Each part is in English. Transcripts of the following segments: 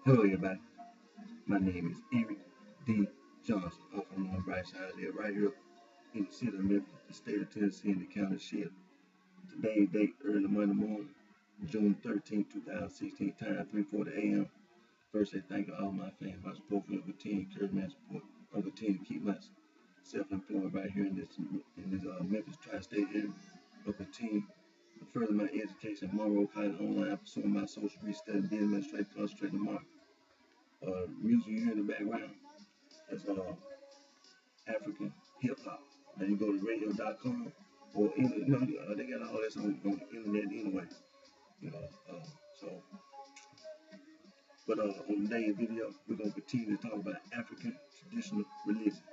Hello, everybody. My name is Eric D. Johnson, also known as BrightShine. I live right here in the city of Memphis, the state of Tennessee, and the county of Sheridan. Today's date, early Monday morning, June 13, 2016, time 3:40 a.m. First, I thank all my family, my support for continue encouragement and support. I'll continue to keep myself employed right here in this Memphis tri-state area. I'll continue to further my education at Monroe College online, pursuing my social study, business administration, concentrating on marketing. Music you hear in the background. That's African hip hop. Now you go to radio.com or they got all this on the internet anyway. You know, so but on today's video, we're gonna continue to talk about African traditional religion.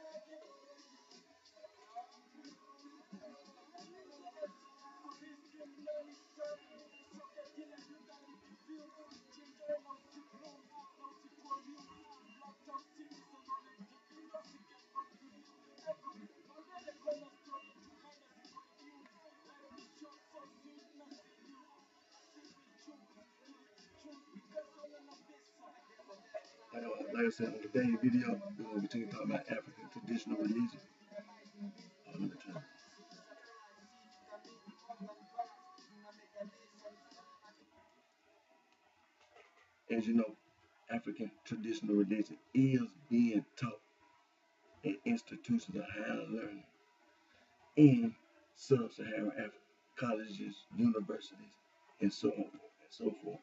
Like I said, on today's video, we're gonna continue to talk about African traditional religion. Let me try. As you know, African traditional religion is being taught in institutions of higher learning in sub-Saharan Africa, colleges, universities, and so on and so forth.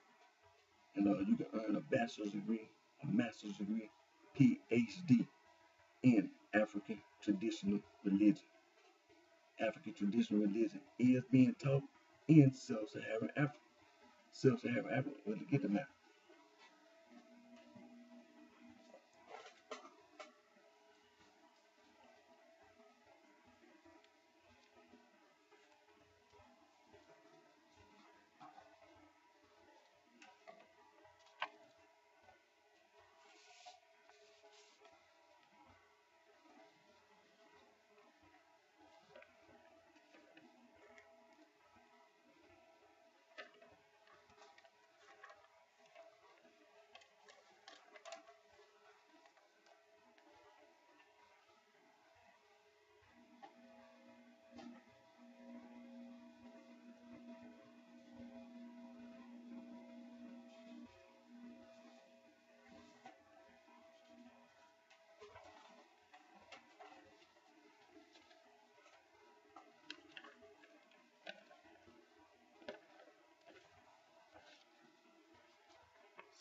And you can earn a bachelor's degree, a master's degree, PhD in African traditional religion. African traditional religion is being taught in sub-Saharan Africa. Sub-Saharan Africa, let's get the map.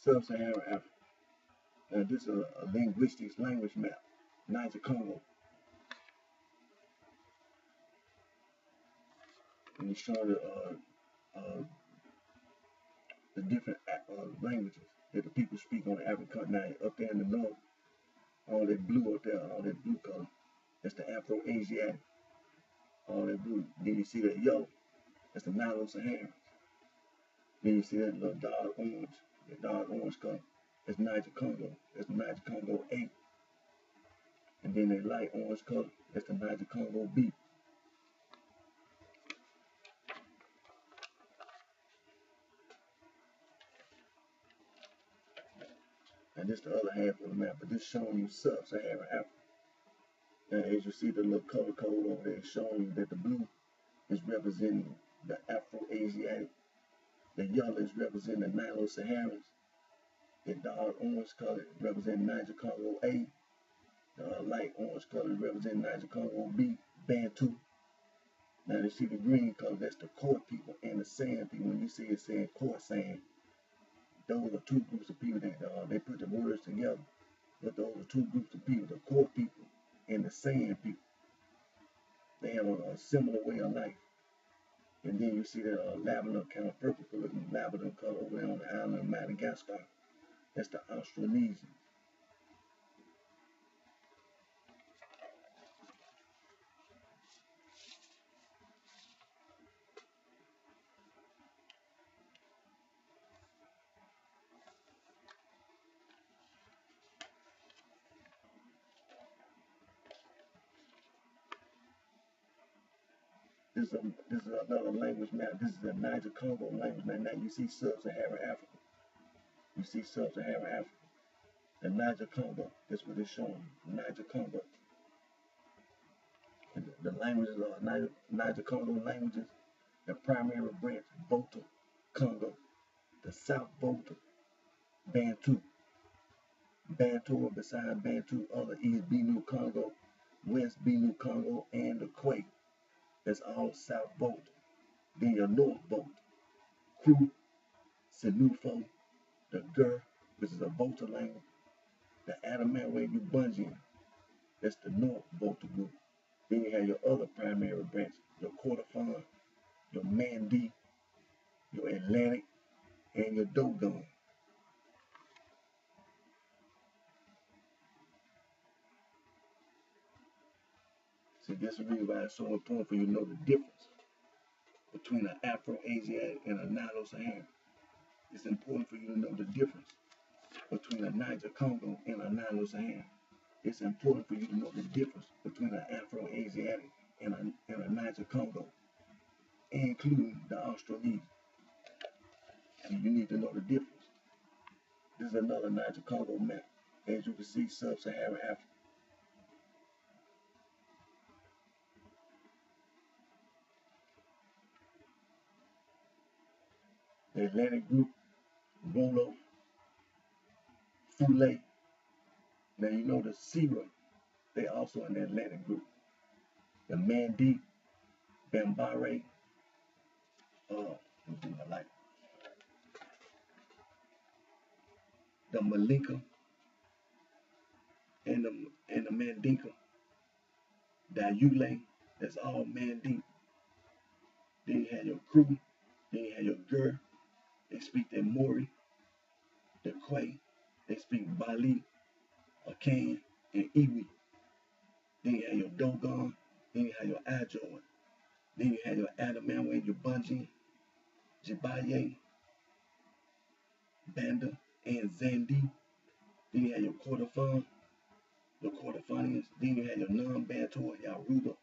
Sub-Saharan Africa. Now this is a linguistics language map. Niger Congo. And it's showing the different languages that the people speak on the African continent. Up there in the north, all that blue up there, all that blue color, that's the Afro-Asiatic. All that blue. Then you see that yellow, that's the Nilo-Saharan. Then you see that little dark orange, the dark orange color, that's Niger Congo. That's the Niger Congo A. And then that light orange color, that's the Niger Congo B. And this is the other half of the map, but this showing you sub-Saharan Africa. And as you see the little color code over there, showing you that the blue is representing the Afro-Asiatic, the yellow is representing the Nilo-Saharans, the dark orange color representing Niger Congo A, the light orange color representing Niger Congo B, Bantu. Now you see the green color, that's the Court people and the Sand people. When you see it saying Court Sand, those are two groups of people that they put the words together. But those are two groups of people, the Court people and the Sand people. They have a similar way of life. And then you see that lavender, kind of purple looking lavender color over there on the island of Madagascar. That's the Austronesians. This is another language map. This is the Niger Congo language map. Now you see sub-Saharan Africa. You see sub-Saharan Africa. The Niger Congo, that's what it's showing. Niger Congo. And the languages are Niger Congo languages. The primary branch, Volta Congo. The South Volta, Bantu. Bantu, beside Bantu, other East Benue Congo, West Benue Congo, and the Quay. That's all South Volta. Then your North Volta, Kru, Senufo, the Gur, which is a Volta language. The Adamawa Ubunjian, that's the North Volta group. Then you have your other primary branch, your Kordofan, your Mandi, your Atlantic, and your Dogon. See, this is the reason why it's so important for you to know the difference between an Afro-Asiatic and a Nilo-Saharan. It's important for you to know the difference between a Niger Congo and a Nilo-Saharan. It's important for you to know the difference between an Afro-Asiatic and a Niger Congo, including the Australese. And you need to know the difference. This is another Niger Congo map. As you can see, sub-Saharan Africa. The Atlantic group, Rolo, Fule. Now you know the Sierra, they also in the Atlantic group. The Mandi, Bambara, the Malinka, and the Mandinka, the Yule, that's all Mandi. Then you have your Kru, then you have your Gur, they speak the Mori, the Quay, they speak Bali, Akan, and Iwi. Then you have your Dogon, then you have your Ajoy, then you have your Adamawa, your Bunji, Jibaye, Banda, and Zandi. Then you have your Kordofan, your Kordofanians. Then you have your non-Bantoid, Yaruba,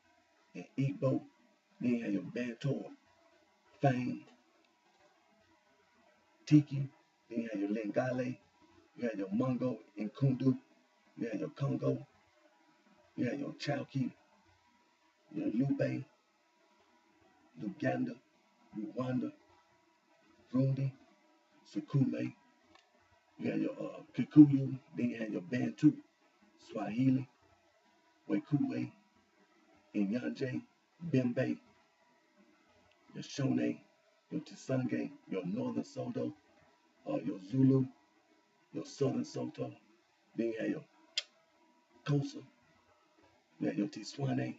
and Igbo. Then you have your Bantoid, Fang, Tiki. Then you have your Lingale. You have your Mungo and Kundu. You have your Congo. You have your Chauki, your Lube, Uganda, Rwanda, Burundi, Sukume. You have your Kikuyu. Then you have your Bantu, Swahili, Wekuwe, Inyanje, Bembe, your Shone, your Tisange, your Northern Soto, your Zulu, your Southern Soto. Then you have your Kosa, you have your Tiswane,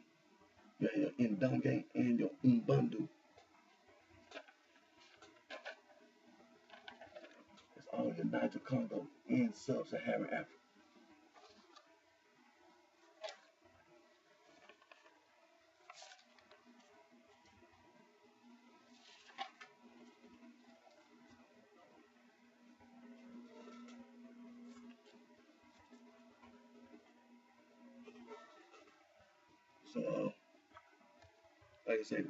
you have your Ndange, and your Mbundu. It's all your Niger Congo in sub-Saharan Africa. So, like I said,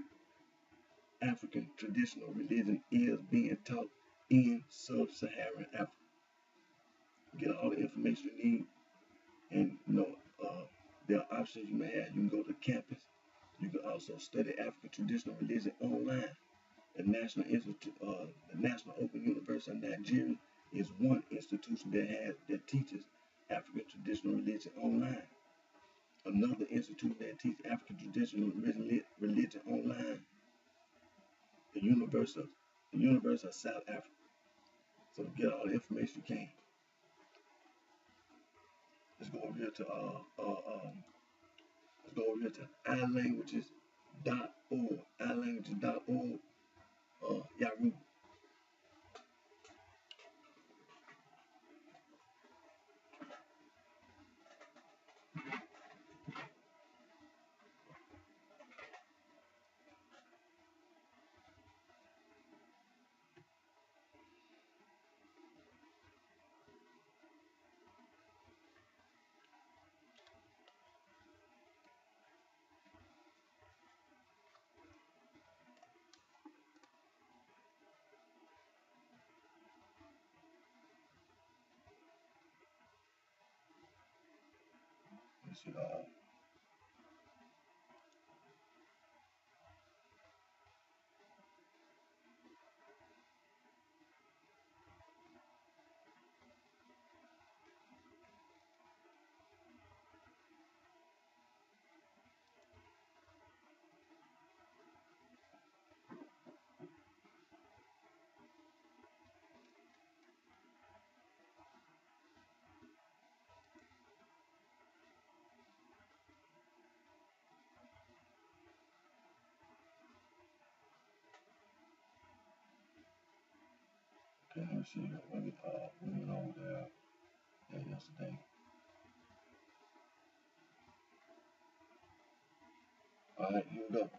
African traditional religion is being taught in sub-Saharan Africa. Get all the information you need, and there are options you may have. You can go to campus. You can also study African traditional religion online. The National Institute, the National Open University of Nigeria is one institution that teaches African traditional religion online. Another institute that teaches African traditional religion online, the University of South Africa. So get all the information you can. Let's go over here to ilanguages.org. ilanguages.org. Yahoo. should okay, let me see. We went over there yesterday. Alright, here we go.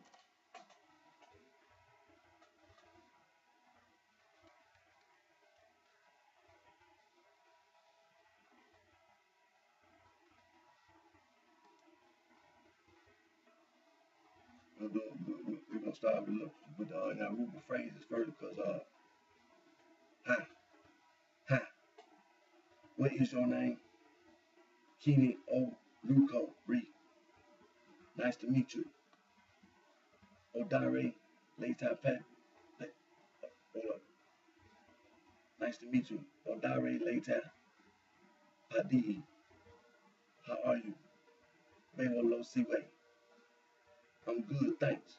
We're gonna start with Yaruba phrases first because hi, hi, what is your name? Kini O Luko Re. Nice to meet you. Odare Leta Pat. Hold up. Nice to meet you. Odare Leta Padi. How are you? Bewalo Siwe. I'm good, thanks.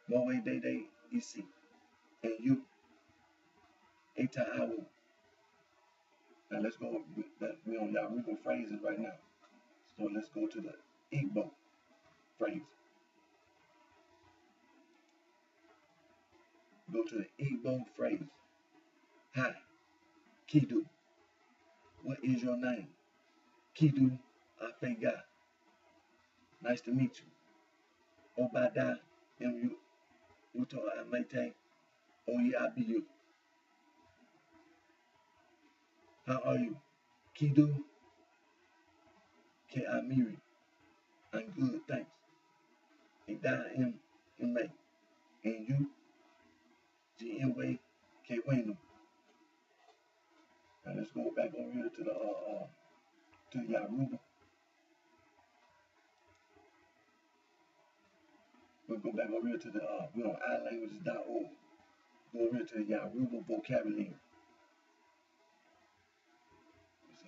Moe Dede Isi. And you? Eta Awu. Now let's go. We're on Yaruba phrases right now. So let's go to the Igbo phrase. Go to the Igbo phrase. Hi, Kidu. What is your name? Kidu Afega. Nice to meet you. Obada Mu Uto Amete Oyabiyu. How are you? Kidu Ke Amiri. I'm good, thanks. Ida M May. And you? GMWay K Wayno. Now let's go back over here to the Yaruba. We'll go back over here to the we're on ilanguages.org. Go over here to the Yaruba vocabulary. Let's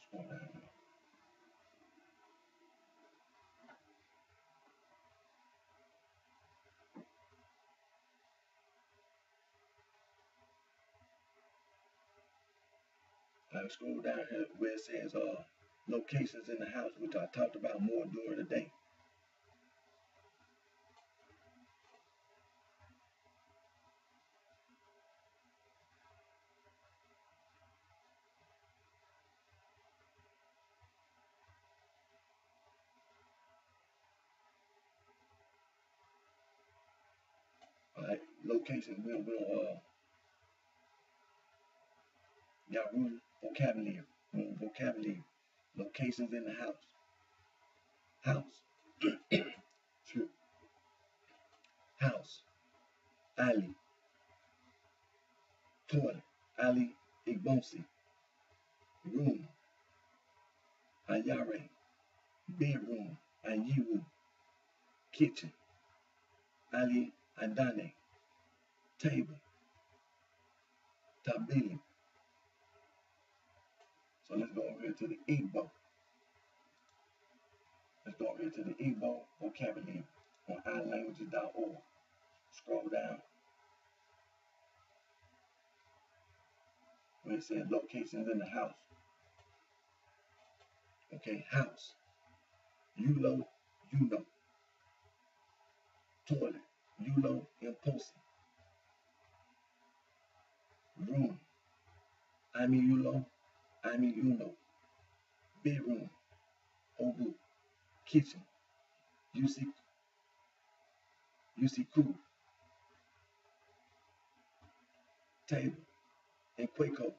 scroll down here. I scroll down here where it says locations in the house, which I talked about more during the day. Alright, locations, we're Yaruba vocabulary. Vocabulary. Locations in the house. House. House. Alley. Toilet. Ali Igbonsi. Room. Ayare. Bedroom. Ayiwu. Kitchen. Ali Adane. Table. Tabili. So let's go over here to the Igbo. Let's go over here to the Igbo vocabulary on ilanguages.org. Scroll down where it says locations in the house. Okay, house. Yulo, you know. Toilet. Yulo Imposi. Room. Ami Yulo, Ami Yuno. Bedroom. Obu. Kitchen. Yusiku. Table. And Quaco.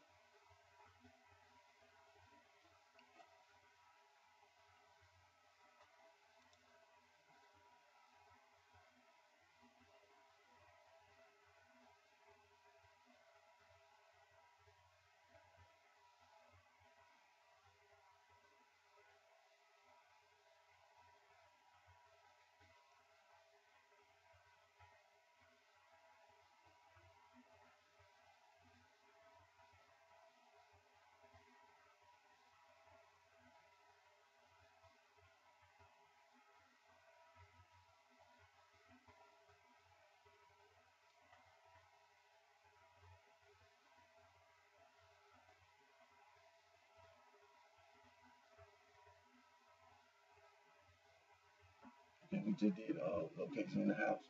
And we just did location in the house.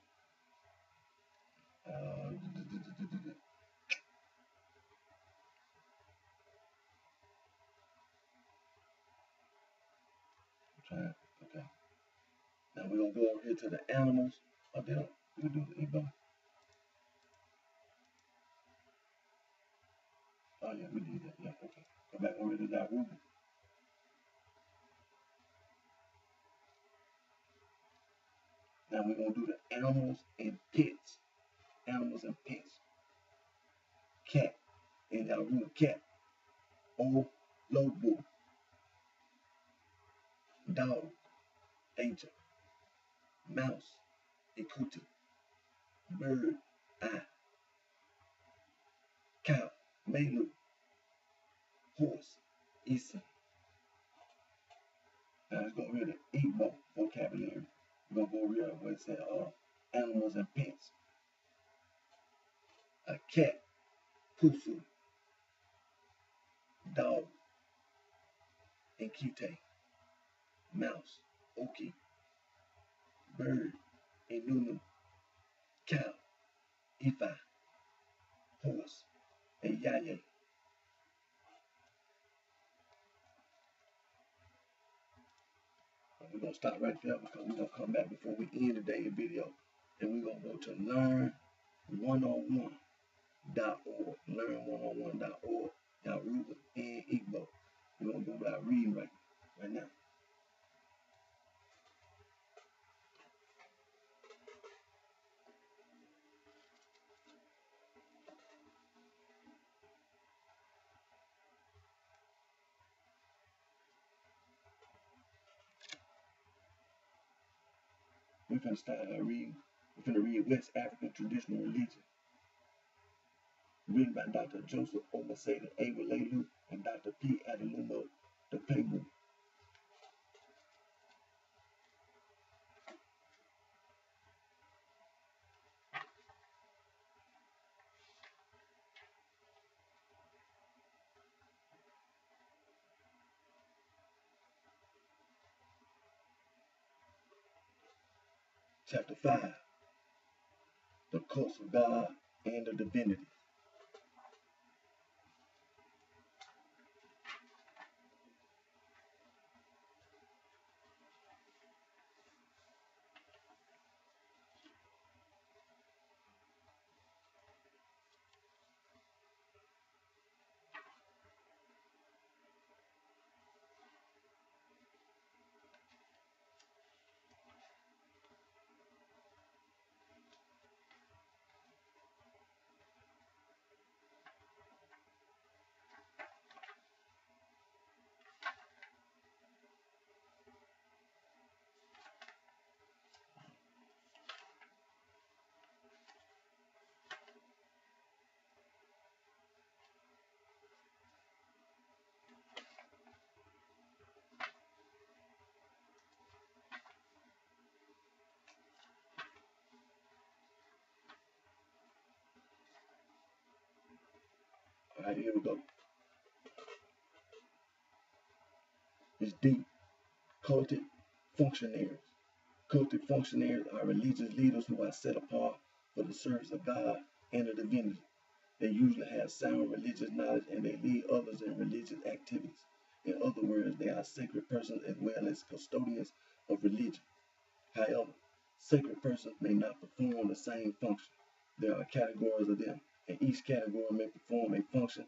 Trying. Okay. Now we're gonna go over here to the animals. Oh, did we do the Ebo? Oh yeah, we did that. Yeah, okay. Go back over to that room. Now we're gonna do the animals and pets. Animals and pets. Cat. In our room, cat. O lobo. Dog. Angel. Mouse. Ikuti. Bird. I. Cow. Melu. Horse. Isa. Now let's go over here to Igbo vocabulary. We're gonna go over here where it says animals and pets. A cat, pusu, dog, enkite, mouse, oki, bird, enunu, cow, ifa, horse, and yaye. We're gonna stop right there because we're gonna come back before we end today's video, and we're gonna go to learn101.org. Learn101.org. Yaruba and Igbo. We're gonna go without reading right now. We're gonna start reading. We're gonna read West African Traditional Religion, written by Dr. Joseph Omaseda Awelelu and Dr. P. Adelumo Depebu. Chapter 5, The Cults of God and the Divinity. All right, here we go. It's deep. Cultic functionaries. Cultic functionaries are religious leaders who are set apart for the service of God and the divinity. They usually have sound religious knowledge and they lead others in religious activities. In other words, they are sacred persons as well as custodians of religion. However, sacred persons may not perform the same function. There are categories of them, and each category may perform a function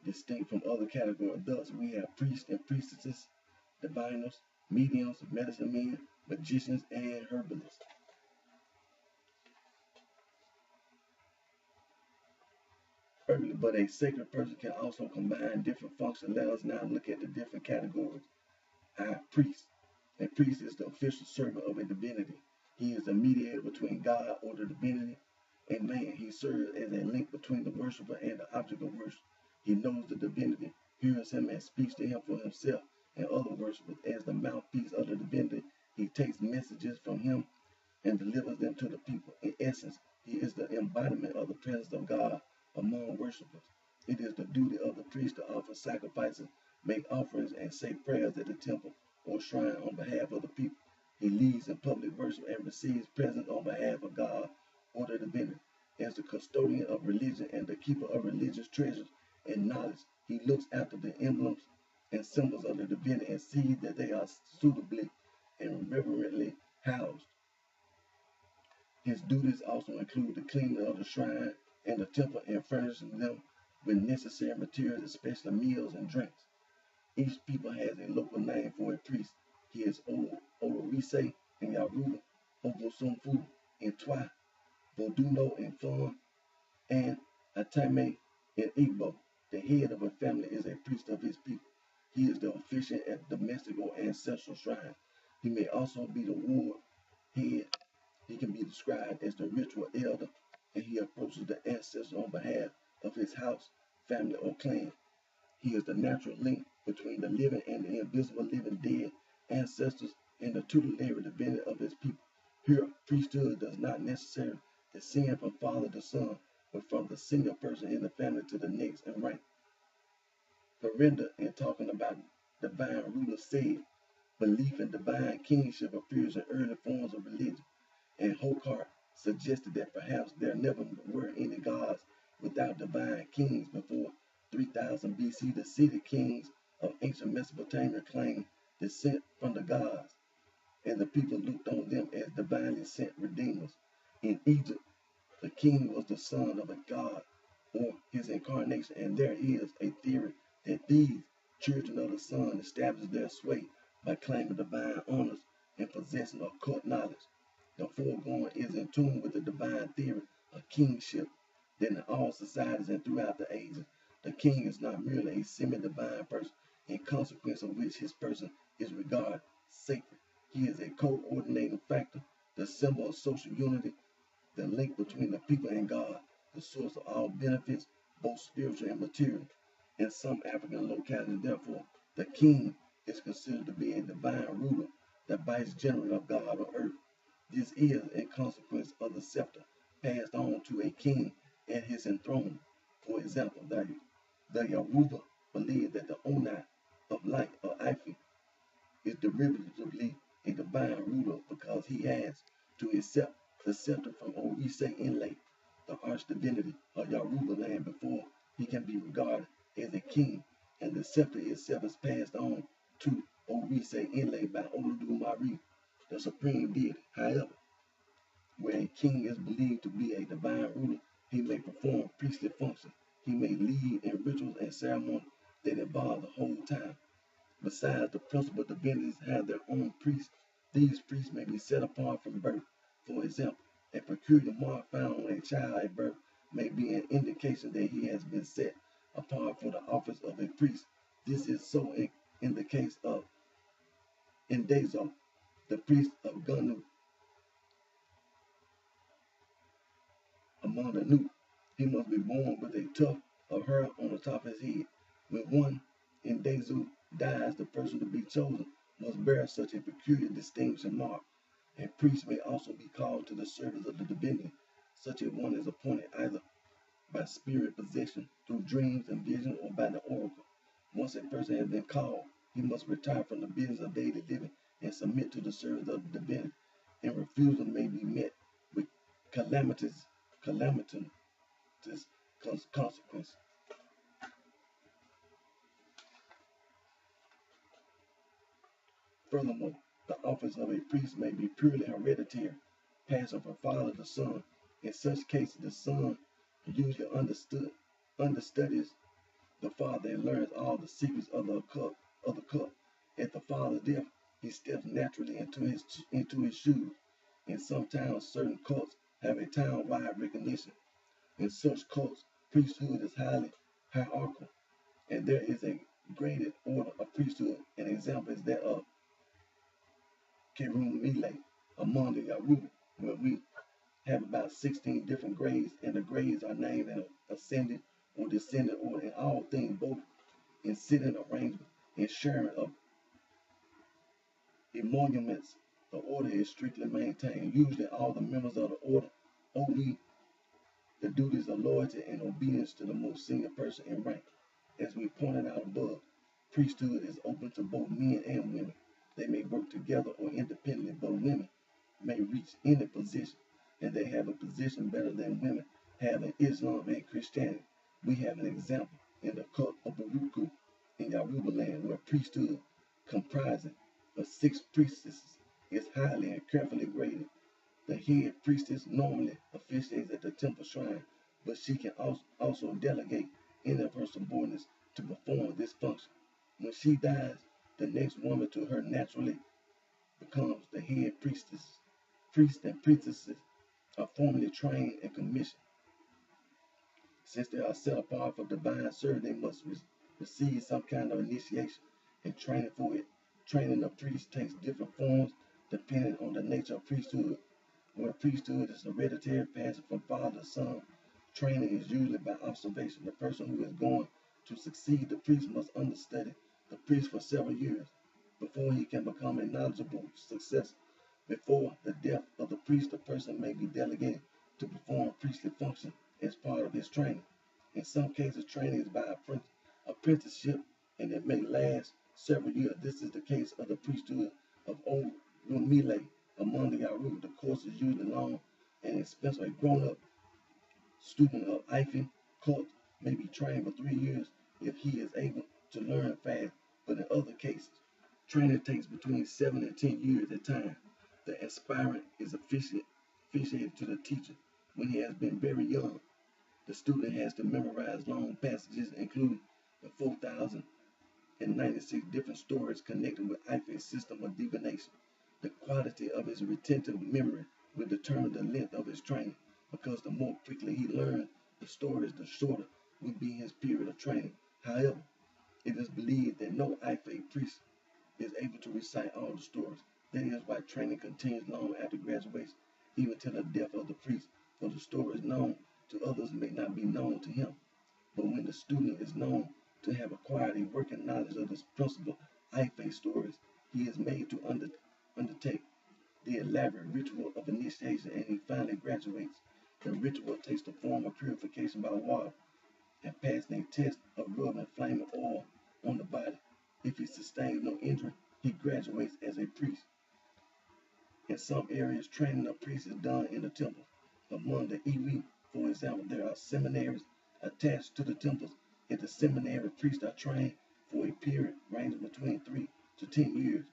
distinct from other categories. Thus, we have priests and priestesses, diviners, mediums, medicine men, magicians, and herbalists. But a sacred person can also combine different functions. Let us now look at the different categories. Our priest. A priest is the official servant of a divinity. He is the mediator between God or the divinity and man. He serves as a link between the worshiper and the object of worship. He knows the divinity, hears him, and speaks to him for himself and other worshipers. As the mouthpiece of the divinity, he takes messages from him and delivers them to the people. In essence, he is the embodiment of the presence of God among worshipers. It is the duty of the priest to offer sacrifices, make offerings, and say prayers at the temple or shrine on behalf of the people. He leads in public worship and receives presents on behalf of God or the divinity. As the custodian of religion and the keeper of religious treasures and knowledge, he looks after the emblems and symbols of the divinity and sees that they are suitably and reverently housed. His duties also include the cleaning of the shrine and the temple and furnishing them with necessary materials, especially meals and drinks. Each people has a local name for a priest. He is Orise in Yaruba, Ogosumfu in Twa, Voduno in Fon, and Atame in Igbo. The head of a family is a priest of his people. He is the officiant at domestic or ancestral shrine. He may also be the ward head. He can be described as the ritual elder, and he approaches the ancestors on behalf of his house, family, or clan. He is the natural link between the living and the invisible living dead ancestors and the tutelary divinity of his people. Here, priesthood does not necessarily descend from father to son, but from the senior person in the family to the next in rank. Perinda, in talking about divine rulers, said, belief in divine kingship appears in early forms of religion, and Hokart suggested that perhaps there never were any gods without divine kings before 3000 BC. The city kings of ancient Mesopotamia claimed descent from the gods, and the people looked on them as divinely sent redeemers. In Egypt, the king was the son of a god or his incarnation, and there is a theory that these children of the sun established their sway by claiming divine honors and possessing occult knowledge. The foregoing is in tune with the divine theory of kingship that in all societies and throughout the ages, the king is not merely a semi-divine person, in consequence of which his person is regarded sacred. He is a coordinating factor, the symbol of social unity, the link between the people and God, the source of all benefits, both spiritual and material. In some African localities, therefore, the king is considered to be a divine ruler, the vice general of God on earth. This is in consequence of the scepter passed on to a king at his enthronement. For example, the Yoruba believe that the Onai of light, or Ife, is derivatively a divine ruler because he has to accept the scepter from Orise Inle, the arch divinity of Yoruba land, before he can be regarded as a king, and the scepter itself is passed on to Orise Inle by Oludumare, the supreme deity. However, where a king is believed to be a divine ruler, he may perform priestly functions. He may lead in rituals and ceremonies that involve the whole time. Besides, the principal divinities have their own priests. These priests may be set apart from birth. For example, a peculiar mark found on a child at birth may be an indication that he has been set apart for the office of a priest. This is so in the case of Indezo, the priest of Gunu, among the new. He must be born with a tuft of hair on the top of his head. When one in Dezu dies, the person to be chosen must bear such a peculiar distinguishing mark. A priest may also be called to the service of the divinity. Such a one is appointed either by spirit possession, through dreams and visions, or by the oracle. Once a person has been called, he must retire from the business of daily living and submit to the service of the divinity. And refusal may be met with calamitous consequence. Furthermore, the office of a priest may be purely hereditary, passing from father to son. In such cases, the son usually understudies the father and learns all the secrets of the occult. At the father's death, he steps naturally into his shoes. In some towns, certain cults have a town-wide recognition. In such cults, priesthood is highly hierarchical, and there is a graded order of priesthood. An example is that of Kerun Mile among the Yaru, where we have about 16 different grades, and the grades are named in ascending or descending order in all things, both in sitting arrangement and sharing of emoluments. The order is strictly maintained. Usually all the members of the order obey the duties of loyalty and obedience to the most senior person in rank. As we pointed out above, priesthood is open to both men and women. They may work together or independently, but women may reach any position, and they have a position better than women have in Islam and Christianity. We have an example in the cult of Baruchu in Yoruba land, where priesthood comprising of 6 priestesses is highly and carefully graded. The head priestess normally officiates at the temple shrine, but she can also delegate any of her subordinates to perform this function. When she dies, the next woman to her naturally becomes the head priestess. Priests and priestesses are formally trained and commissioned. Since they are set apart for divine service, they must receive some kind of initiation and training for it. Training of priests takes different forms depending on the nature of priesthood. Where priesthood is hereditary, passing from father to son, training is usually by observation. The person who is going to succeed the priest must understudy the priest for several years before he can become a knowledgeable successor. Before the death of the priest, the person may be delegated to perform priestly function as part of his training. In some cases, training is by apprenticeship, and it may last several years. This is the case of the priesthood of Old Rumile among the Yaru. The course is usually long and expensive. A grown-up student of Ife cult may be trained for 3 years if he is able to learn fast, but in other cases, training takes between 7 and 10 years at a time. The aspirant is officiated to the teacher when he has been very young. The student has to memorize long passages, including the 4,096 different stories connected with Ife's system of divination. The quality of his retentive memory will determine the length of his training, because the more quickly he learns the stories, the shorter will be his period of training. However, it is believed that no Ife priest is able to recite all the stories. That is why training continues long after graduation, even to the death of the priest, for the stories known to others may not be known to him. But when the student is known to have acquired a working knowledge of the principal Ife stories, he is made to undertake the elaborate ritual of initiation, and he finally graduates. The ritual takes the form of purification by water and passing a test of rubbing flaming oil on the body. If he sustains no injury, he graduates as a priest. In some areas, training of priests is done in the temples. Among the Iwi, for example, there are seminaries attached to the temples. At the seminary, priests are trained for a period ranging between 3 to 10 years.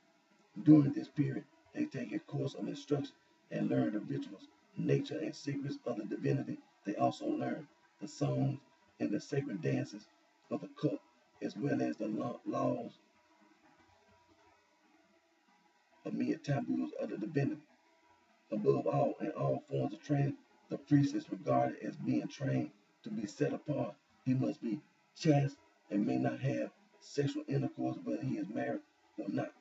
During this period, they take a course of instruction and learn the rituals, nature, and secrets of the divinity. They also learn the songs and the sacred dances of the cult, as well as the laws of mere taboos of the divinity. Above all, in all forms of training, the priest is regarded as being trained to be set apart. He must be chaste and may not have sexual intercourse whether he is married or not.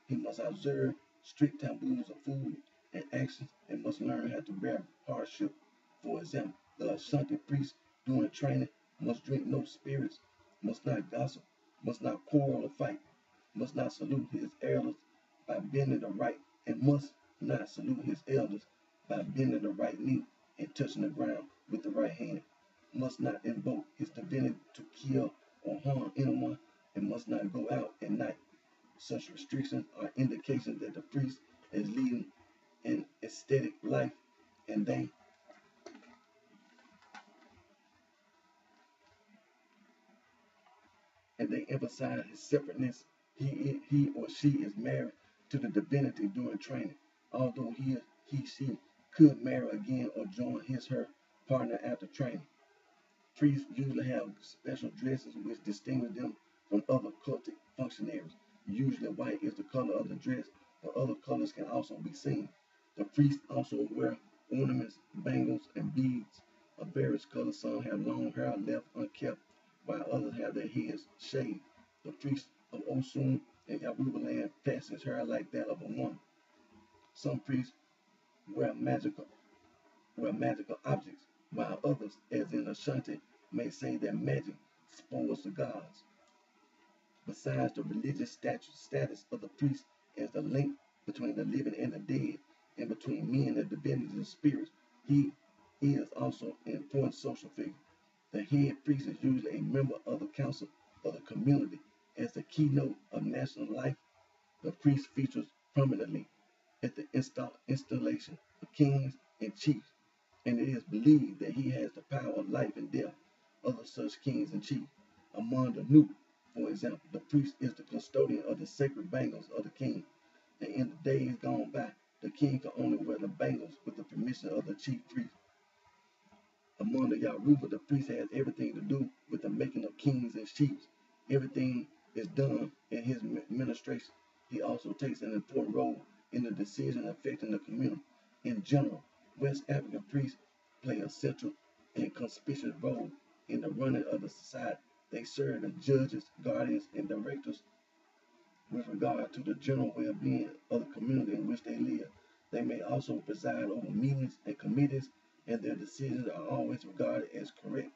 He must observe strict taboos of food and actions, and must learn how to bear hardship. For example, the Ashanti priest during training must drink no spirits, must not gossip, must not quarrel or fight, must not salute his elders by bending the right, and must not salute his elders by bending the right knee and touching the ground with the right hand, must not invoke his divinity to kill or harm anyone, and must not go out at night. Such restrictions are indications that the priest is leading an ascetic life, and they emphasize his separateness. He or she is married to the divinity during training, although she could marry again or join her partner after training. Priests usually have special dresses which distinguish them from other cultic functionaries. Usually white is the color of the dress, but other colors can also be seen. The priests also wear ornaments, bangles, and beads of various colors. Some have long hair left unkept, while others have their heads shaved. The priest of Osun in Yoruba land plats his hair like that of a woman. Some priests wear magical objects, while others, as in Ashanti, may say that magic spoils the gods. Besides the religious status of the priest as the link between the living and the dead, and between men and divinities and spirits, he is also an important social figure. The head priest is usually a member of the council of the community. As the keynote of national life, The priest features prominently at the installation of kings and chiefs, and it is believed that he has the power of life and death of such kings and chiefs. Among the new, for example, the priest is the custodian of the sacred bangles of the king, and in the days gone by, the king could only wear the bangles with the permission of the chief priest. Among the Yaruba, the priest has everything to do with the making of kings and chiefs. Everything is done in his administration. He also takes an important role in the decision affecting the community. In general, West African priests play a central and conspicuous role in the running of the society. They serve as judges, guardians, and directors with regard to the general well-being of the community in which they live. They may also preside over meetings and committees, and their decisions are always regarded as correct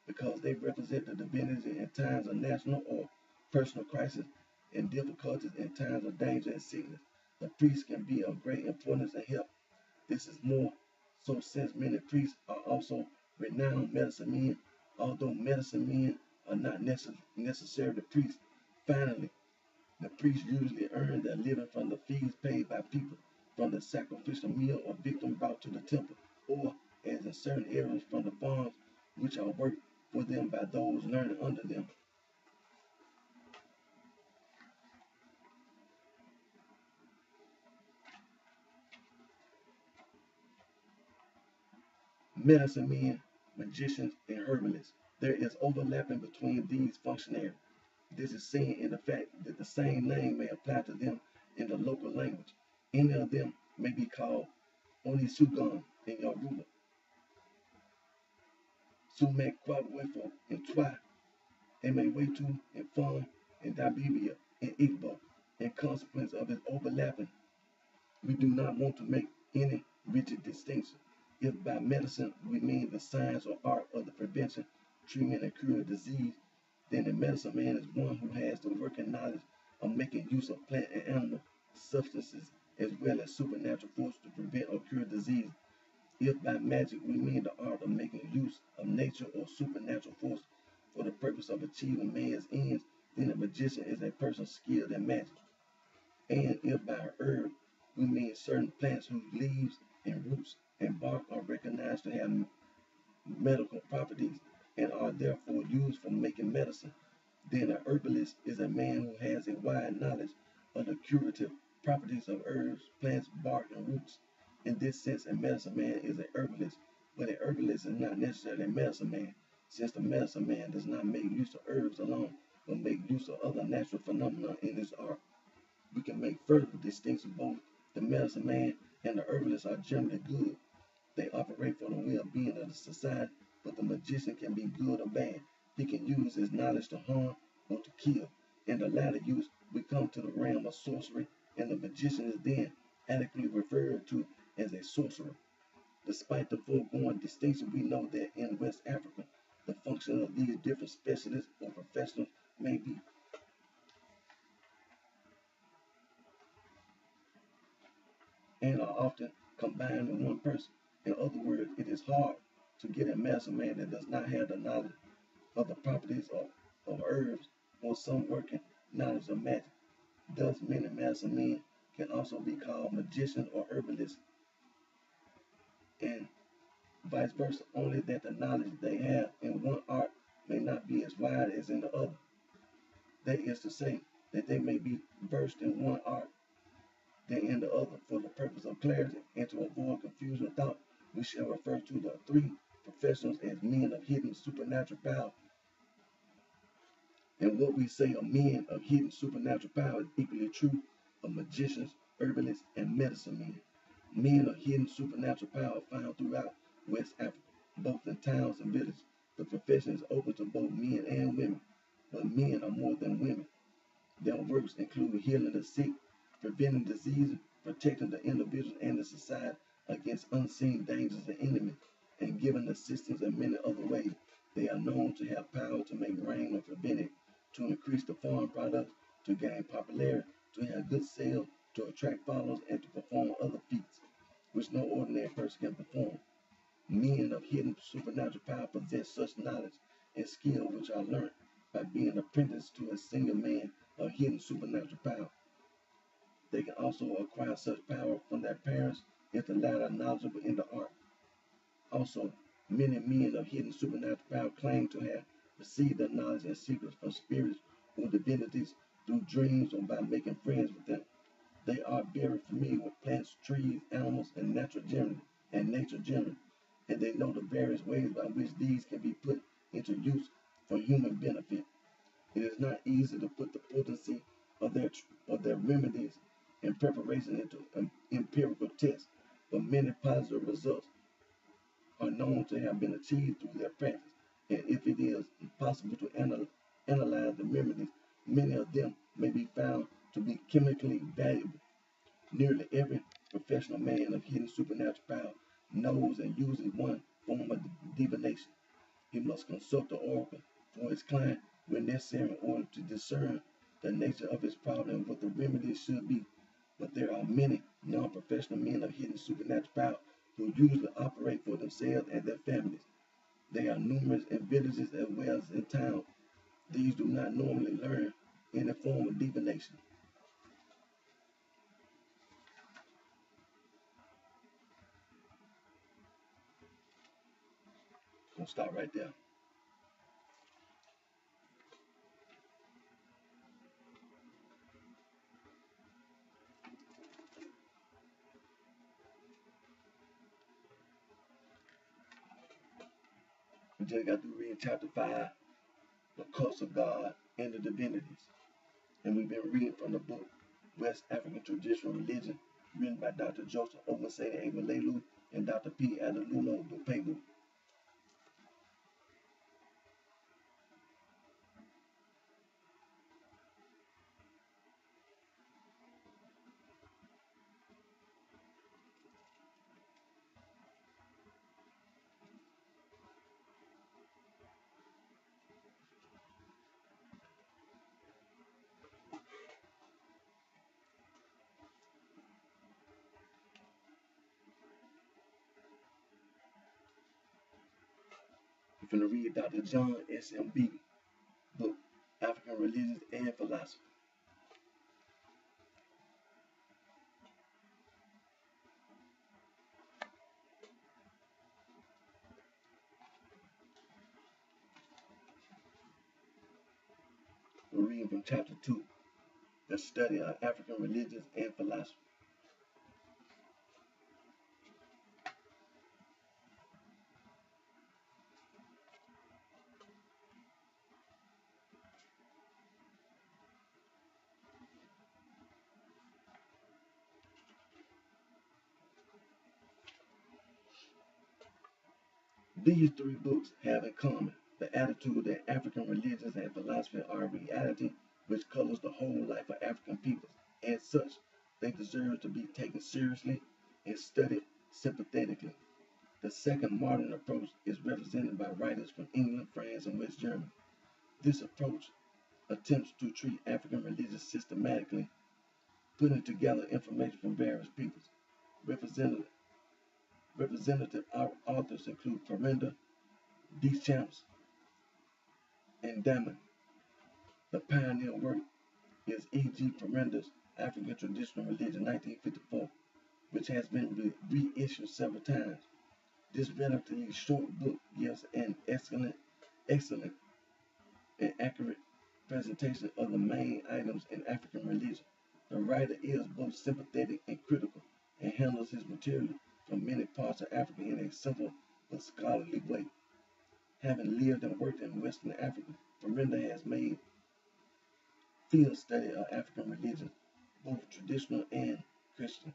because they represent the divinity in times of national or personal crisis and difficulties in times of danger and sickness. The priest can be of great importance and help. This is more so since many priests are also renowned medicine men, although medicine men are not necessarily priests. Finally, the priests usually earn their living from the fees paid by people from the sacrificial meal or victim brought to the temple, or, as in certain areas, from the farms which are worked for them by those learning under them. Medicine men, magicians, and herbalists. There is overlapping between these functionaries. This is seen in the fact that the same name may apply to them in the local language. Any of them may be called Onisugan in Yoruba, Sumek Kwabwefo in Twa, Emewetu in Fon, and Dabibia in Igbo. In consequence of its overlapping, we do not want to make any rigid distinction. If by medicine we mean the science or art of the prevention, treatment, and cure of disease, then a medicine man is one who has the working knowledge of making use of plant and animal substances as well as supernatural force to prevent or cure disease. If by magic we mean the art of making use of nature or supernatural force for the purpose of achieving man's ends, then a magician is a person skilled in magic. And if by herb we mean certain plants whose leaves and roots and bark are recognized to have medical properties and are therefore used for making medicine, then a herbalist is a man who has a wide knowledge of the curative properties of herbs, plants, bark, and roots. In this sense, a medicine man is a herbalist, but a herbalist is not necessarily a medicine man, since the medicine man does not make use of herbs alone, but make use of other natural phenomena in his art. We can make further distinction. Both the medicine man and the herbalist are generally good. They operate for the well-being of the society, but the magician can be good or bad. He can use his knowledge to harm or to kill. In the latter use, we come to the realm of sorcery, and the magician is then adequately referred to as a sorcerer. Despite the foregoing distinction, we know that in West Africa, the function of these different specialists or professionals may be and are often combined in one person. In other words, it is hard to get a medicine man that does not have the knowledge of the properties of herbs or some working knowledge of magic. Thus, many medicine men can also be called magicians or herbalists, and vice versa, only that the knowledge they have in one art may not be as wide as in the other. That is to say, that they may be versed in one art than in the other. For the purpose of clarity and to avoid confusion of thought, we shall refer to the three professionals as men of hidden supernatural power. And what we say of men of hidden supernatural power is equally true of magicians, herbalists, and medicine men. Men of hidden supernatural power found throughout West Africa, both in towns and villages. The profession is open to both men and women, but men are more than women. Their works include healing the sick, preventing diseases, protecting the individual and the society against unseen dangers and enemies, and giving assistance in many other ways. They are known to have power to make rain or prevent it, to increase the farm products, to gain popularity, to have good sales, to attract followers, and to perform other feats, which no ordinary person can perform. Men of hidden supernatural power possess such knowledge and skill which are learned by being apprenticed to a single man of hidden supernatural power. They can also acquire such power from their parents if the latter are knowledgeable in the art. Also, many men of hidden supernatural power claim to have received their knowledge and secrets from spirits or divinities through dreams or by making friends with them. They are very familiar with plants, trees, animals, and nature generally, and they know the various ways by which these can be put into use for human benefit. It is not easy to put the potency of their remedies and preparation into an empirical test, but many positive results are known to have been achieved through their practice. And if it is possible to analyze the remedies, many of them may be found to be chemically valuable. Nearly every professional man of hidden supernatural power knows and uses one form of divination. He must consult the oracle for his client when necessary in order to discern the nature of his problem and what the remedy should be. But there are many non-professional men of hidden supernatural power who usually operate for themselves and their families. They are numerous in villages as well as in towns. These do not normally learn any form of divination. I'm gonna stop right there. We just got to read chapter 5, the cults of God and the divinities. And we've been reading from the book West African Traditional Religion, written by Dr. Joseph Ogunsede Egbelelu and Dr. P. Adelulo Dupegu. We're going to read Dr. John S. M. Beebe, book African Religions and Philosophy. We're reading from chapter 2, the study of African religions and philosophy. These three books have in common the attitude that African religions and philosophy are a reality which colors the whole life of African peoples. As such, they deserve to be taken seriously and studied sympathetically. The second modern approach is represented by writers from England, France, and West Germany. This approach attempts to treat African religions systematically, putting together information from various peoples. Representative authors include Perinda, Deschamps, and Damon. The pioneer work is E.G. Perinda's African Traditional Religion, 1954, which has been reissued several times. This relatively short book gives an excellent and accurate presentation of the main items in African religion. The writer is both sympathetic and critical, and handles his material from many parts of Africa in a simple but scholarly way. Having lived and worked in Western Africa, Perinda has made field study of African religions, both traditional and Christian,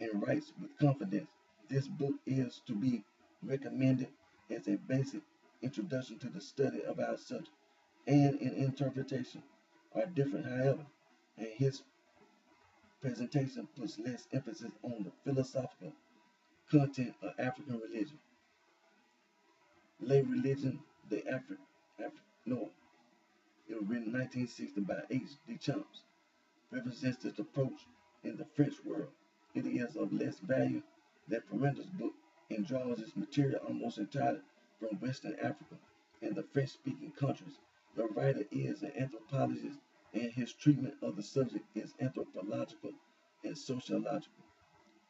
and writes with confidence. This book is to be recommended as a basic introduction to the study of our subject, and in interpretation are different, however, and his presentation puts less emphasis on the philosophical content of African religion. Lay Religion, the North. It was written in 1960 by H.D. Champs. Represents this approach in the French world. It is of less value than Perinda's book and draws its material almost entirely from Western Africa and the French-speaking countries. The writer is an anthropologist, and his treatment of the subject is anthropological and sociological.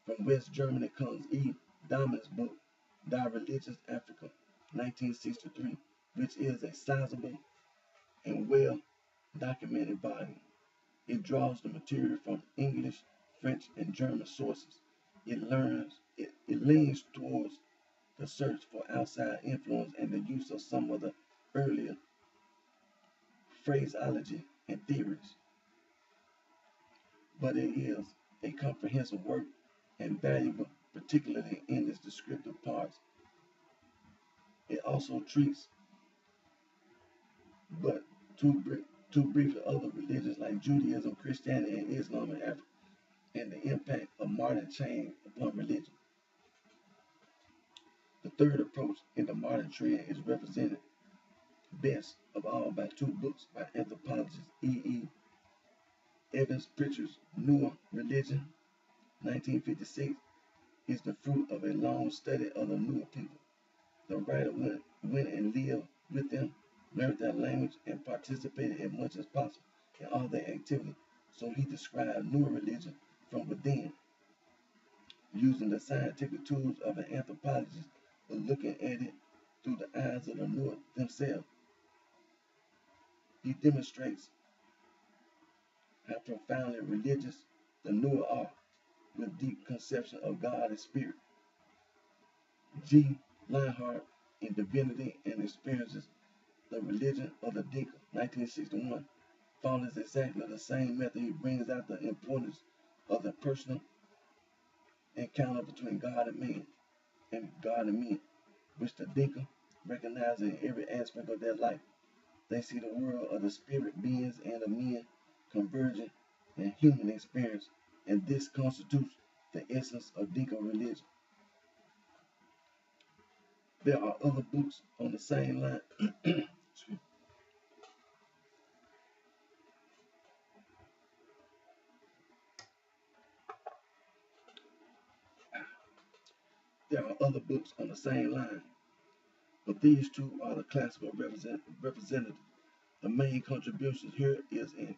From West Germany comes E. Dahlman's book, Die Religious Africa, 1963, which is a sizable and well documented volume. It draws the material from English, French, and German sources. It leans towards the search for outside influence and the use of some of the earlier phraseology and theories. But it is a comprehensive work and valuable, particularly in its descriptive parts. It also treats, but too briefly, other religions like Judaism, Christianity, and Islam in Africa, and the impact of modern change upon religion. The third approach in the modern trend is represented best of all by two books by anthropologist E. Evans Pritchard's Newer Religion, 1956, is the fruit of a long study of the Newer people. The writer went and lived with them, learned their language, and participated as much as possible in all their activity. So he described Newer religion from within, using the scientific tools of an anthropologist, but looking at it through the eyes of the Newer themselves. He demonstrates how profoundly religious the Newer are, with deep conception of God and spirit. G. Lionheart in Divinity and Experiences, The Religion of the Dinka, 1961, follows exactly the same method. He brings out the importance of the personal encounter between God and men, which the Dinka recognize in every aspect of their life. They see the world of the spirit beings and the men converging in human experience, and this constitutes the essence of Dinka religion. There are other books on the same line. There are other books on the same line, but these two are the classical representatives. The main contribution here is in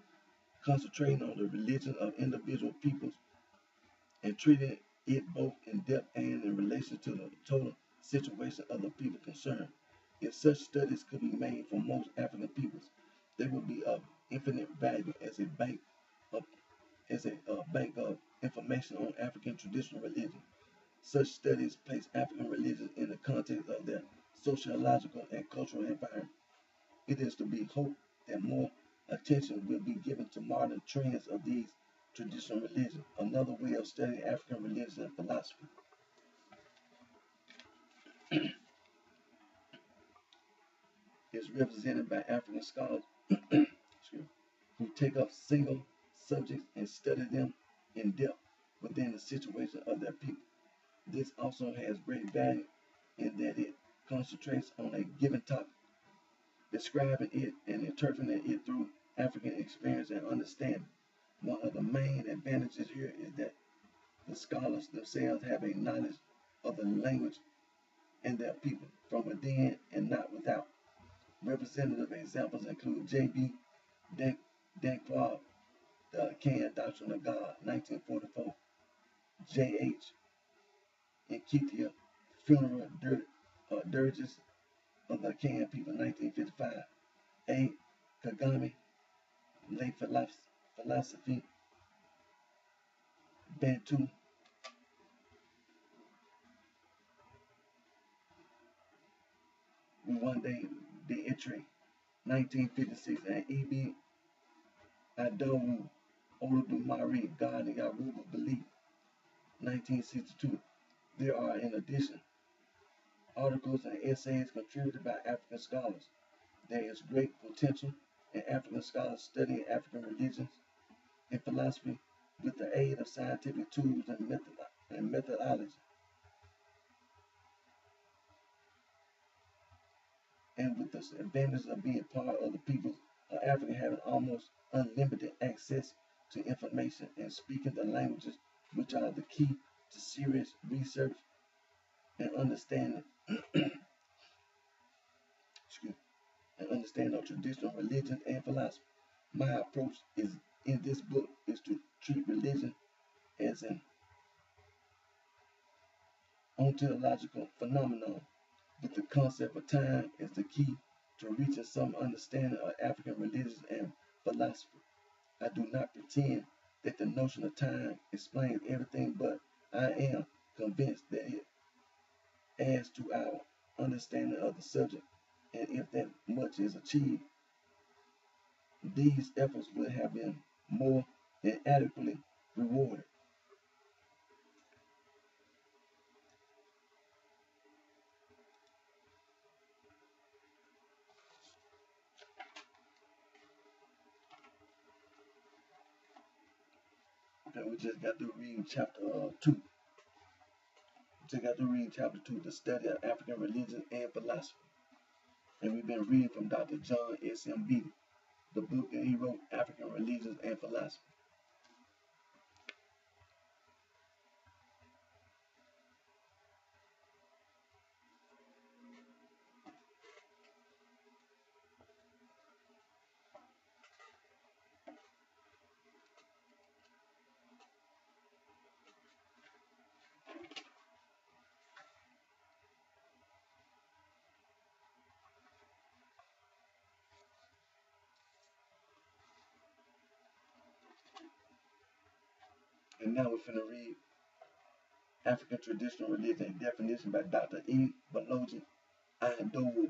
concentrating on the religion of individual peoples and treating it both in depth and in relation to the total situation of the people concerned. If such studies could be made for most African peoples, they would be of infinite value as a bank of information on African traditional religion. Such studies place African religions in the context of their sociological and cultural environment. It is to be hoped that more attention will be given to modern trends of these traditional religions. Another way of studying African religion and philosophy is represented by African scholars who take up single subjects and study them in depth within the situation of their people. This also has great value in that it concentrates on a given topic, describing it and interpreting it through African experience and understanding. One of the main advantages here is that the scholars themselves have a knowledge of the language and their people from within and not without. Representative examples include J.B. Danquah, The Achaean Doctrine of God, 1944, J.H. Nketia, Funeral Dirges of the Achaean People, 1955, A. Kagame, Late Philosophy, Bantu, Rwanda de Etre, 1956, and E.B. Adowu, Oludumare, God and Yoruba Belief, 1962. There are, in addition, articles and essays contributed by African scholars. There is great potential in African scholars studying African religions and philosophy with the aid of scientific tools and methodology, and with the advantage of being part of the people of Africa having almost unlimited access to information and speaking the languages which are the key to serious research and understanding. Excuse me. and understanding of traditional religion and philosophy. My approach is in this book is to treat religion as an ontological phenomenon, with the concept of time as the key to reaching some understanding of African religions and philosophy. I do not pretend that the notion of time explains everything, but I am convinced that it adds to our understanding of the subject, and if that much is achieved, these efforts would have been more than adequately rewarded. Okay, we just got to read chapter 2. We just got to read chapter 2, the study of African religion and philosophy. And we've been reading from Dr. John S.M. Beatty, the book that he wrote, African Religions and Philosophy. And now we're going to read African Traditional Religion, a definition by Dr. E. Baloji Adowu.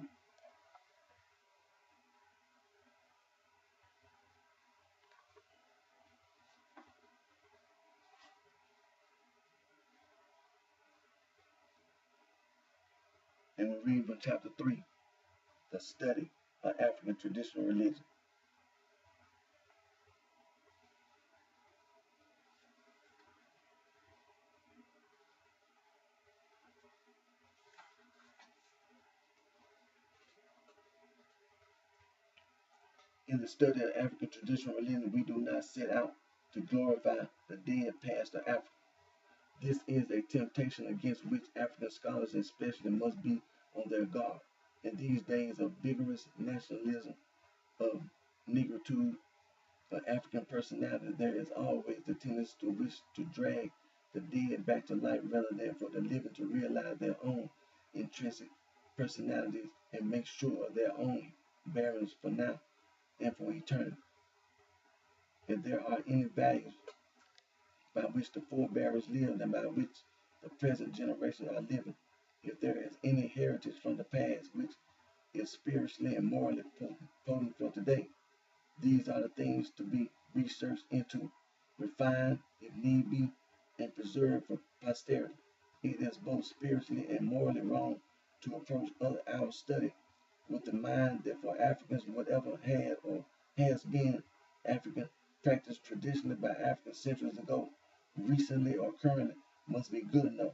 And we read from chapter 3, the study of African Traditional Religion. In the study of African Traditional Religion, we do not set out to glorify the dead past of Africa. This is a temptation against which African scholars especially must be on their guard. In these days of vigorous nationalism, of negritude, of African personality, there is always the tendency to wish to drag the dead back to life rather than for the living to realize their own intrinsic personalities and make sure of their own bearings for now and for eternity. If there are any values by which the forebears lived and by which the present generation are living, if there is any heritage from the past which is spiritually and morally potent for today, these are the things to be researched into, refined if need be, and preserved for posterity. It is both spiritually and morally wrong to approach our study with the mind that for Africans, whatever had or has been African practiced traditionally by Africans centuries ago, recently or currently, must be good enough.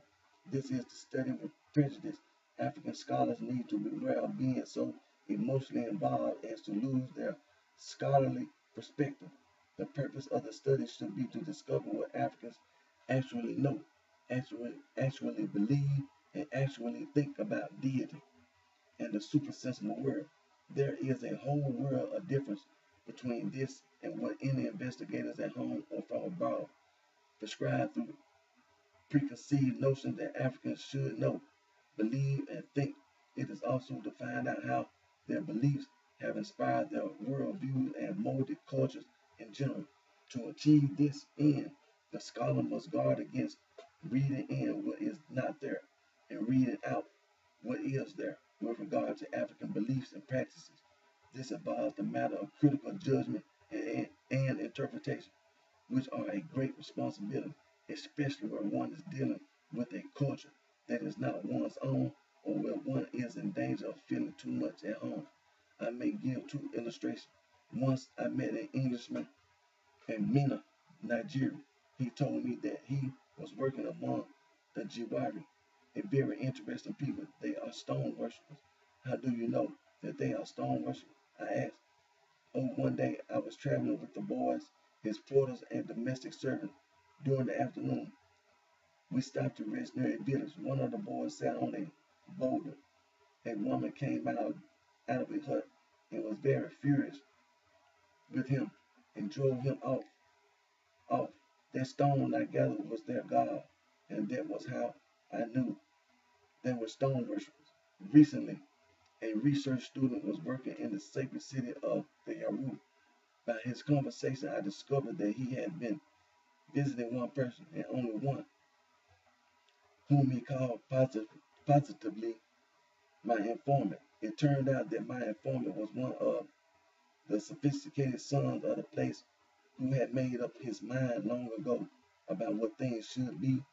This is to study with prejudice. African scholars need to beware of being so emotionally involved as to lose their scholarly perspective. The purpose of the study should be to discover what Africans actually know, actually believe, and actually think about deity and the supersensible world. There is a whole world of difference between this and what any investigators at home or from abroad prescribe through preconceived notions that Africans should know, believe, and think. It is also to find out how their beliefs have inspired their worldviews and molded cultures in general. To achieve this end, the scholar must guard against reading in what is not there and reading out what is there with regard to African beliefs and practices. This involves the matter of critical judgment and interpretation, which are a great responsibility, especially where one is dealing with a culture that is not one's own or where one is in danger of feeling too much at home. I may give two illustrations. Once I met an Englishman in Minna, Nigeria. He told me that he was working among the Jiwari, a very interesting people. They are stone worshippers. How do you know that they are stone worshippers? I asked. Oh, one day I was traveling with the boys, his porters, and domestic servants. During the afternoon, we stopped to rest near a village. One of the boys sat on a boulder. A woman came out of a hut and was very furious with him and drove him off. That stone I gathered was their God, and that was how I knew they were stone worshippers. Recently, a research student was working in the sacred city of the Yaru. By his conversation, I discovered that he had been visiting one person, and only one, whom he called positively my informant. It turned out that my informant was one of the sophisticated sons of the place who had made up his mind long ago about what things should be,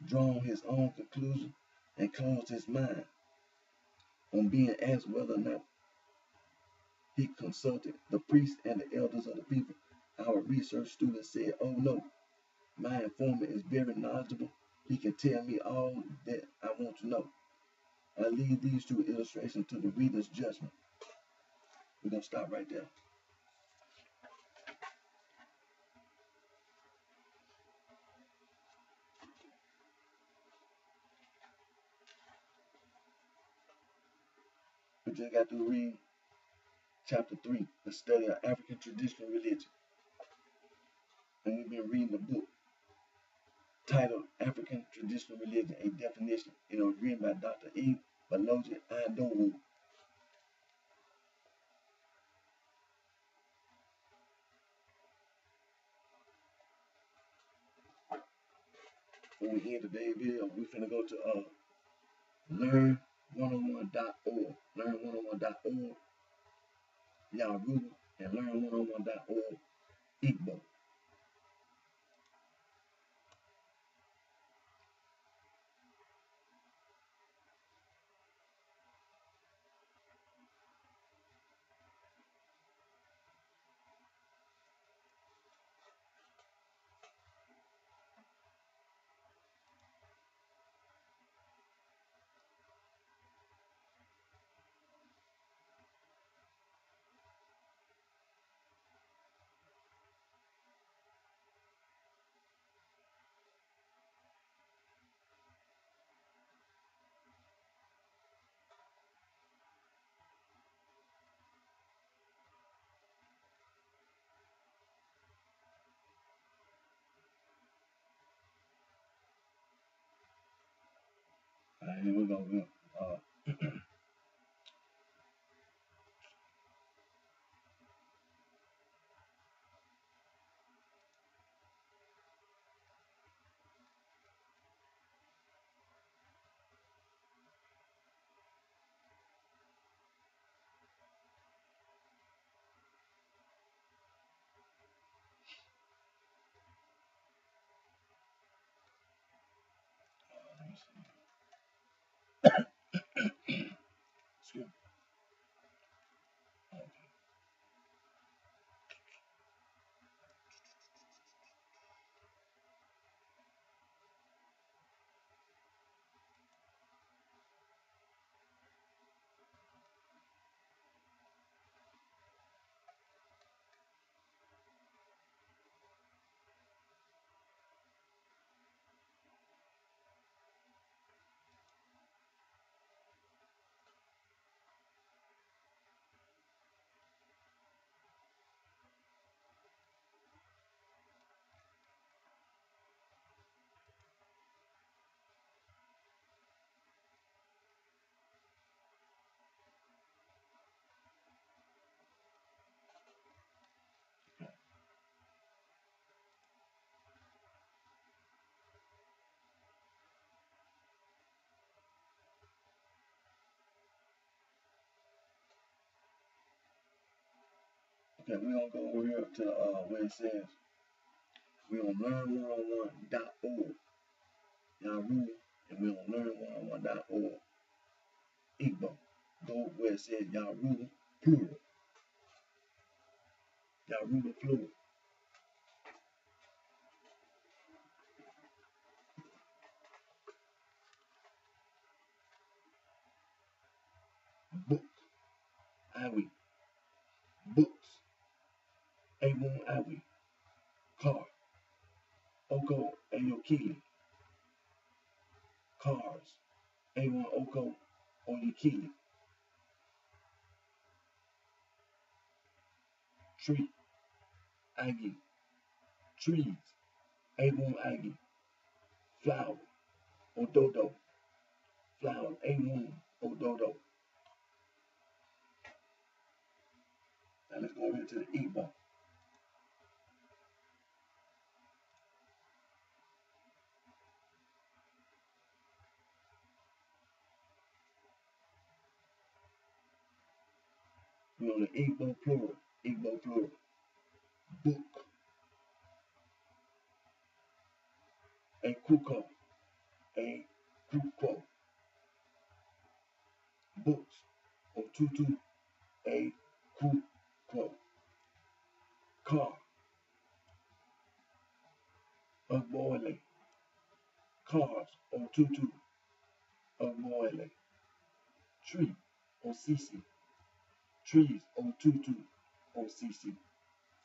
drawn his own conclusion, and closed his mind on being asked whether or not he consulted the priests and the elders of the people. Our research student said, "Oh no, my informant is very knowledgeable. He can tell me all that I want to know." I leave these two illustrations to the reader's judgment. We're going to stop right there. We just got to read chapter 3, the study of African traditional religion. And we've been reading the book titled African Traditional Religion, a Definition. It was written by Dr. E. Baloji Adowu. When we end today's video, we're finna go to learn101.org, learn101.org, Yaru, and learn101.org, Igbo. All right, here we go. Excuse me. Okay, we're going to go over here to where it says, we're going to learn101.org, Yaru, and we're going to learn101.org, Igbo. Go where it says Yaru, plural. Yaru, plural. Book, Iwi, books, A1 Iwi, car, Oko, Ayokili, cars, A1 Oko, Oyikili, tree, agi, trees, A1 agi, flower, ododo, flower, A1 ododo. Now let's go over here to the Igbo. We're on the Igbo plural, Igbo plural. Book, a kuko, a kuko. Books, otutu, a kuko. Car, ogboile. Cars, otutu, ogboile. Tree, osisi. Trees, otutu, osisi.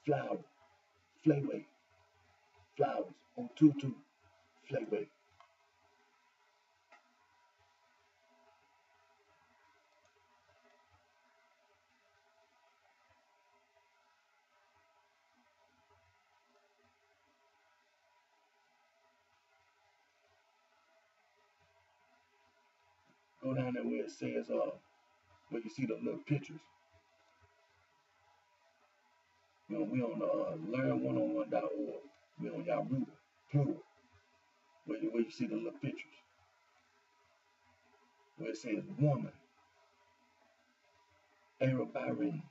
Flower, flavor. Flowers, otutu, flavor. Go down there where it says, where you see the little pictures. We on learn101.org. We on Yaruba, plural. Where you see the little pictures. Where it says woman, Arabirin,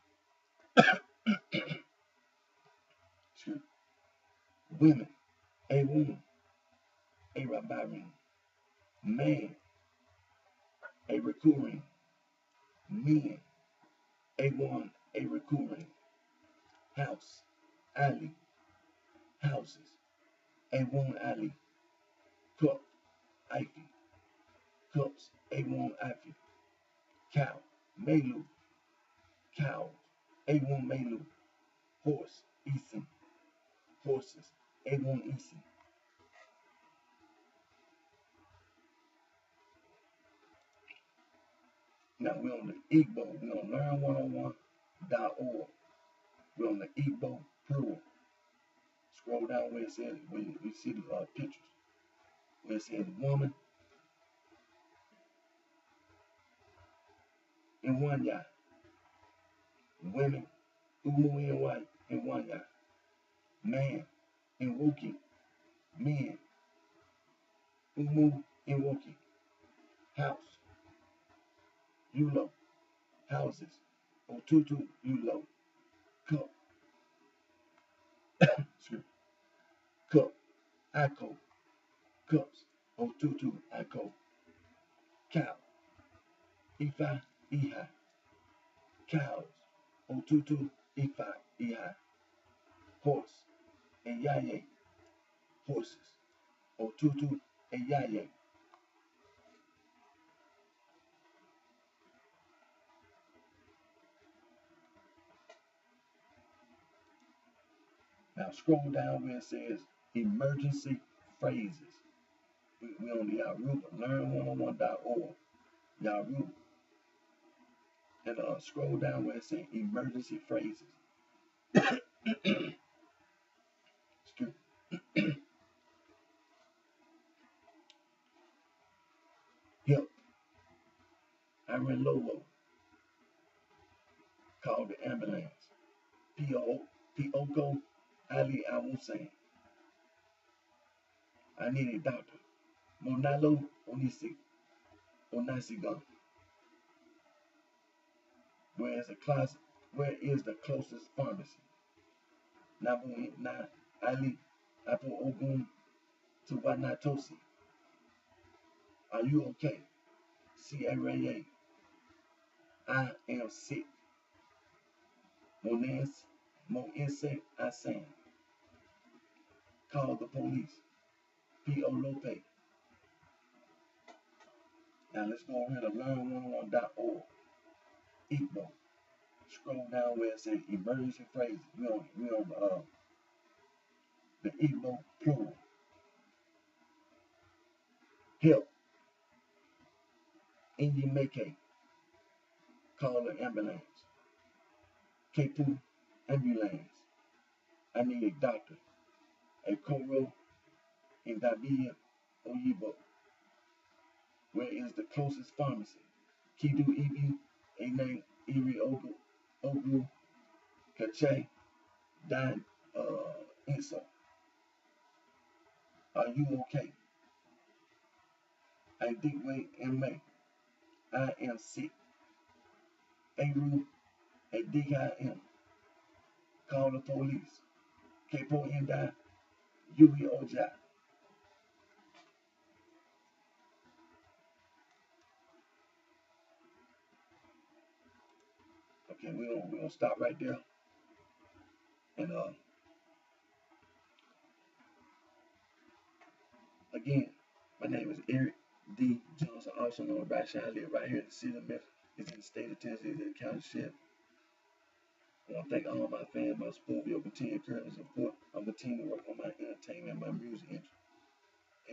women, a woman, Arabirin, man, a recurring, men, A1, a recurring, house, alley, houses, A1 alley, cup, ivy, cups, A1 ivy, cow, melu, cows, A1 melu, horse, isin, horses, A1 isin. Now we're on the Igbo. We're on learn101.org. We're on the Igbo plural. Scroll down where it says, where you see the pictures. Where it says woman, in one ya, women, umu in white, in one ya, man, in woki, men, umu in woki, house, yulo, houses, otutu, yulo, cup, cup, ako, cups, otutu, ako, cow, ifa, iha, cows, otutu, ifa, iha, horse, eyaye, horses, otutu, eyaye. Now scroll down where it says emergency phrases. We on the Yaruba, learn101.org, Yaruba. And scroll down where it says emergency phrases. Excuse me. Help. Iron Lolo. Call the ambulance. Pioko Ali Awusan. I need a doctor. Monalo Onasigan. Where is the closest pharmacy? Nabu Na Ali Apo Ogun to Wanatosi. Are you okay? CRA. I am sick. Moense Asan. Call the police. P.O. Lope. Now let's go over here to learn101.org. Igbo. Scroll down where it says emergency phrases. We on the Igbo plural. Help. Indimeke. Call the ambulance. Kepu ambulance. I need a doctor. A Koro in Dabia Oyibo. Where is the closest pharmacy? Kidu Ibu, Ene, Iri Ogu, Kache, Dan, Inso. Are you okay? I dig way and May. I am sick. Aru, I dig I am. Call the police. Kepo Enda, Yui Oja. Okay, we're gonna stop right there. And again, my name is Eric D. Johnson, also known as BrightShine. I live right here in the city of Memphis. It's in the state of Tennessee, the county sheriff. I want to thank all my fans, my support, your continued encouragement and support. I'm continuing to work on my entertainment, my music interest.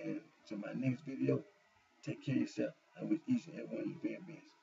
And to my next video, take care of yourself. I wish each and every one of you very best.